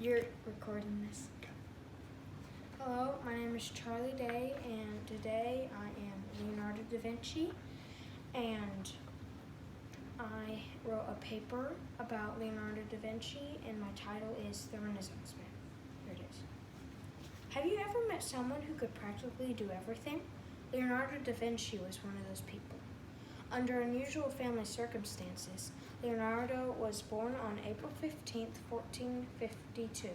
You're recording this. Hello, my name is Charlie Day, and today I am Leonardo da Vinci, and I wrote a paper about Leonardo da Vinci, and my title is The Renaissance Man. Here it is. Have you ever met someone who could practically do everything? Leonardo da Vinci was one of those people. Under unusual family circumstances, Leonardo was born on April 15, 1452,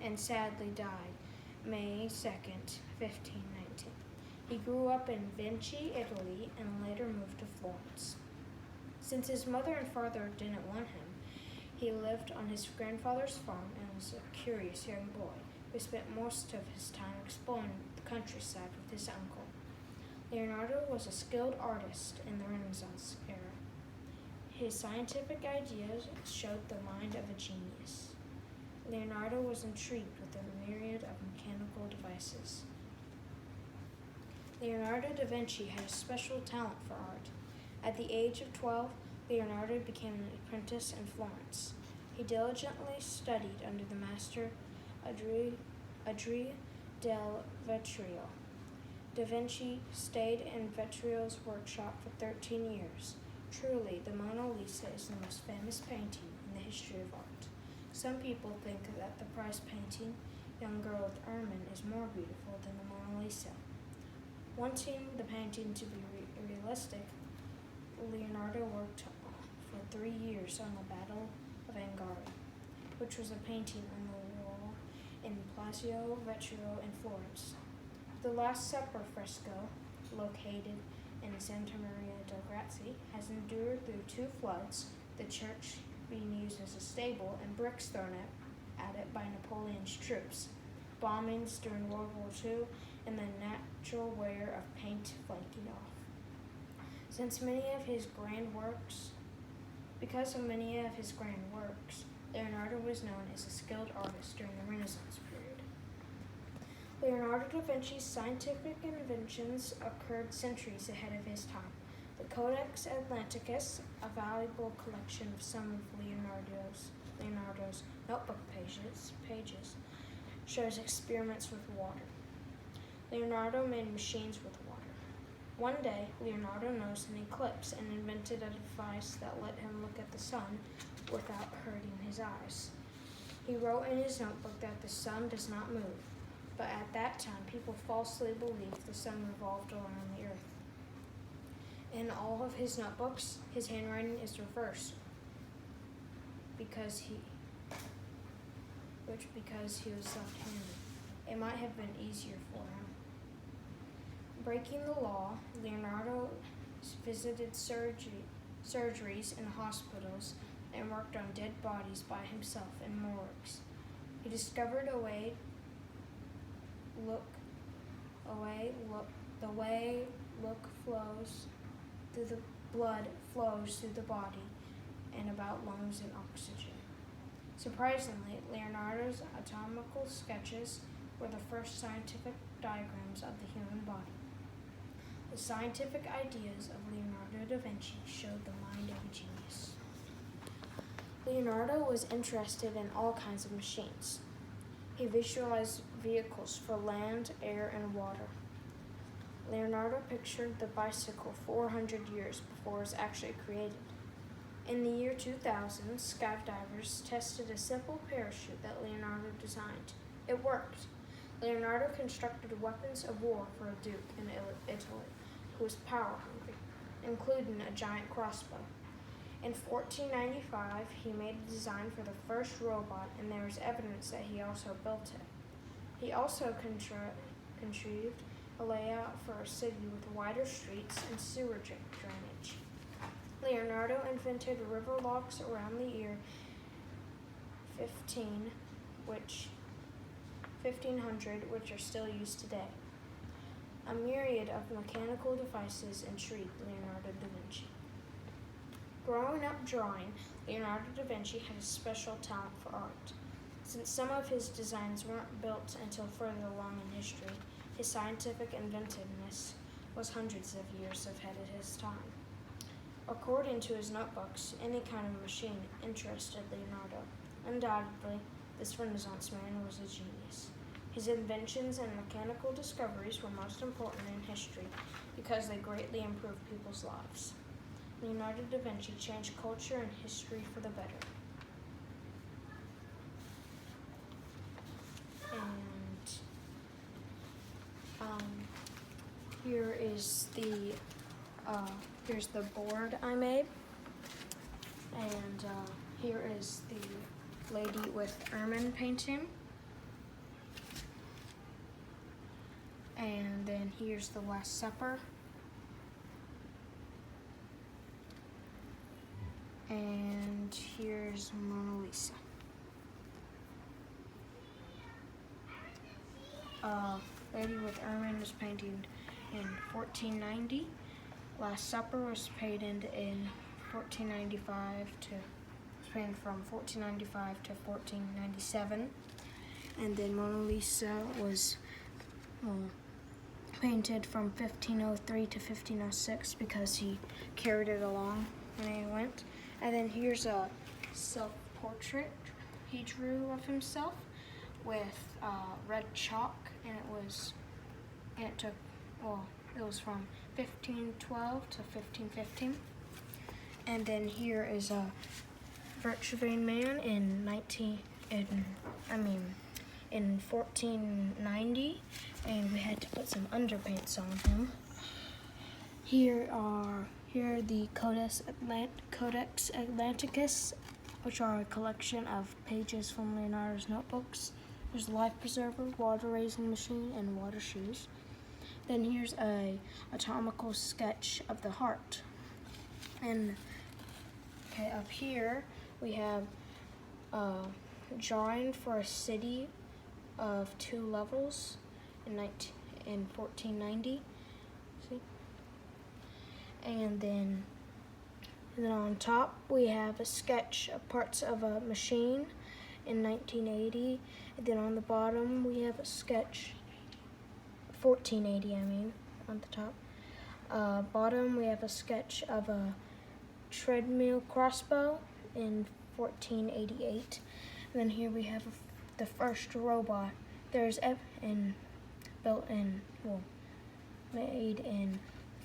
and sadly died May 2nd, 1519. He grew up in Vinci, Italy, and later moved to Florence. Since his mother and father didn't want him, he lived on his grandfather's farm and was a curious young boy who spent most of his time exploring the countryside with his uncle. Leonardo was a skilled artist in the Renaissance era. His scientific ideas showed the mind of a genius. Leonardo was intrigued with the myriad of mechanical devices. Leonardo da Vinci had a special talent for art. At the age of 12, Leonardo became an apprentice in Florence. He diligently studied under the master Andrea del Vetrio. Da Vinci stayed in Vetrio's workshop for 13 years. Truly, the Mona Lisa is the most famous painting in the history of art. Some people think that the prize painting, Young Girl with Ermine, is more beautiful than the Mona Lisa. Wanting the painting to be realistic, Leonardo worked for 3 years on the Battle of Angara, which was a painting on the wall in Palazzo Vetrio in Florence. The Last Supper fresco, located in Santa Maria del Grazie, has endured through 2 floods, the church being used as a stable and bricks thrown at it by Napoleon's troops, bombings during World War II, and the natural wear of paint flaking off. Because of many of his grand works, Leonardo was known as a skilled artist during the Renaissance period. Leonardo da Vinci's scientific inventions occurred centuries ahead of his time. The Codex Atlanticus, a valuable collection of some of Leonardo's notebook pages, shows experiments with water. Leonardo made machines with water. One day, Leonardo noticed an eclipse and invented a device that let him look at the sun without hurting his eyes. He wrote in his notebook that the sun does not move, but at that time people falsely believed the sun revolved around the earth. In all of his notebooks, his handwriting is reversed because he was left-handed. It might have been easier for him. Breaking the law, Leonardo visited surgeries and hospitals and worked on dead bodies by himself in morgues. He discovered the way blood flows through the body and about lungs and oxygen. Surprisingly, Leonardo's anatomical sketches were the first scientific diagrams of the human body. The scientific ideas of Leonardo da Vinci showed the mind of a genius. Leonardo was interested in all kinds of machines. He visualized vehicles for land, air, and water. Leonardo pictured the bicycle 400 years before it was actually created. In the year 2000, skydivers tested a simple parachute that Leonardo designed. It worked. Leonardo constructed weapons of war for a duke in Italy who was power-hungry, including a giant crossbow. In 1495, he made a design for the first robot, and there is evidence that he also built it. He also contrived a layout for a city with wider streets and sewer drainage. Leonardo invented river locks around the year 1500, which are still used today. A myriad of mechanical devices intrigued Leonardo da Vinci. Growing up drawing, Leonardo da Vinci had a special talent for art. Since some of his designs weren't built until further along in history, his scientific inventiveness was hundreds of years ahead of his time. According to his notebooks, any kind of machine interested Leonardo. Undoubtedly, This Renaissance man was a genius. His inventions and mechanical discoveries were most important in history because they greatly improved people's lives. Leonardo da Vinci changed culture and history for the better. And here's the board I made. And here is the lady with ermine painting. And then here's the Last Supper. And here's Mona Lisa. Lady with ermine was painted in 1490. Last Supper was painted in 1495 painted from 1495 to 1497. And then Mona Lisa was painted from 1503 to 1506 because he carried it along when he went. And then here's a self-portrait he drew of himself with red chalk, and it was from 1512 to 1515. And then here is a Virtuvian man in 1490, and we had to put some underpaints on him. Here are the Codex Atlanticus, which are a collection of pages from Leonardo's notebooks. There's a life preserver, water raising machine, and water shoes. Then here's a anatomical sketch of the heart. And up here we have a drawing for a city of 2 levels in 1490. See? And then on top we have a sketch of parts of a machine in 1980. And then on the bottom we have a sketch, 1480 on the top. Bottom we have a sketch of a treadmill crossbow in 1488. And then here we have the first robot. Made in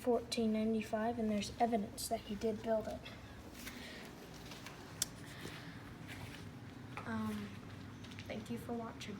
1495, and there's evidence that he did build it. Thank you for watching.